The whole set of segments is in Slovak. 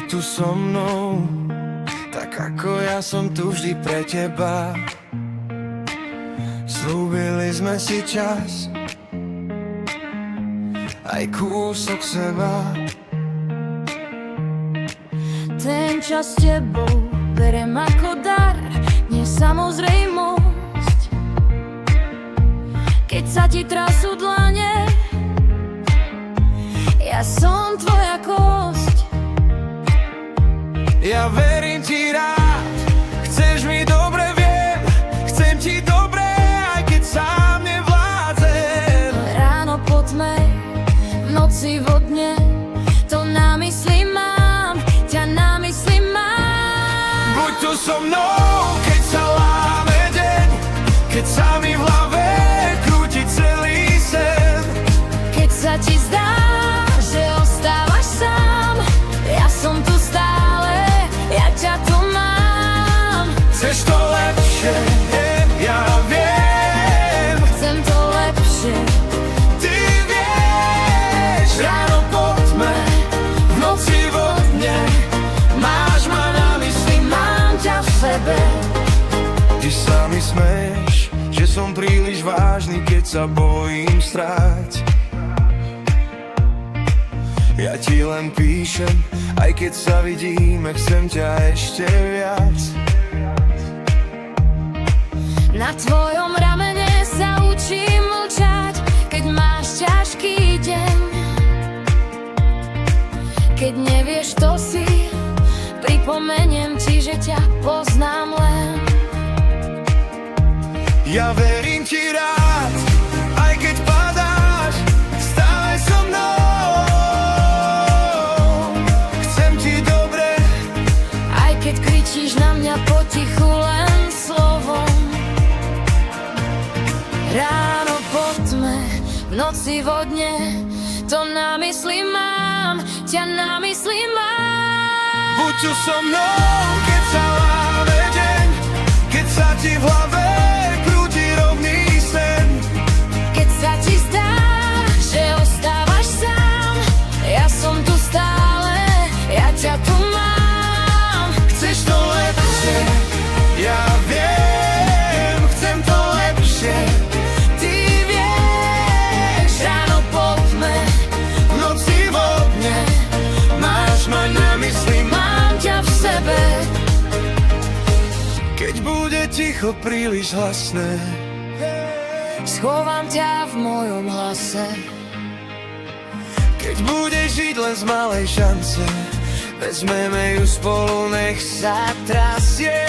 tu so mnou, tak ako ja som tu vždy pre teba. Slúbili sme si čas, aj kúsok seba. Ten čas s tebou berem ako dar, nie samozrejmosť. Keď sa ti trasú dlane, ja som tvoja kosť. Ja verím ti rád, chceš mi dobre, viem, chcem ti dobre, aj keď sám nevládzem. Ráno po tme, v noci vo dne, to na mysli mám, ťa na mysli mám. Buď tu so mnou, keď sa láme deň, keď sa mi v hlave krúti celý sen. Keď sa ti zdá, že ostávaš sám, ja som tu stále, ja ťa tu mám. Chceš to lepšie, ja viem, Chcem to lepšie, ty vieš. Ráno po tme, v noci vo dne, máš ma na mysli, mám ťa v sebe. ty sa mi smeješ, že som príliš vážny, keď sa bojím stráť. Ja ti len píšem, aj keď sa vidíme, chcem ťa ešte viac. Na tvojom ramene sa učím mlčať, keď máš ťažký deň. Keď nevieš, kto si, pripomeniem ti, že ťa poznám len. Ja verím ti rád, aj keď padáš, stále so mnou. Chcem ti dobre, Aj keď kričíš na mňa potichu len slovom. Ráno po tme, v noci vo dne, to na mysli mám, ťa na mysli mám. buď tu so mnou, keď sa láme deň, keď sa ti v hlave krúti rovný sen. Keď sa ti zdá, že ostávaš sám, ja som tu stále, ja ťa tu mám. Chceš to lepšie, ja viem, chcem to lepšie. Ty vieš, ráno po tme, V noci vo dne, máš ma na mysli, mám ťa v sebe. keď bude ticho príliš hlasné. Schovám ťa v mojom hlase. Keď budeš žiť len z malej šance, vezmeme ju spolu, nech sa trasie.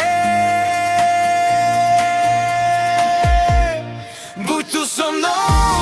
Buď tu so mnou,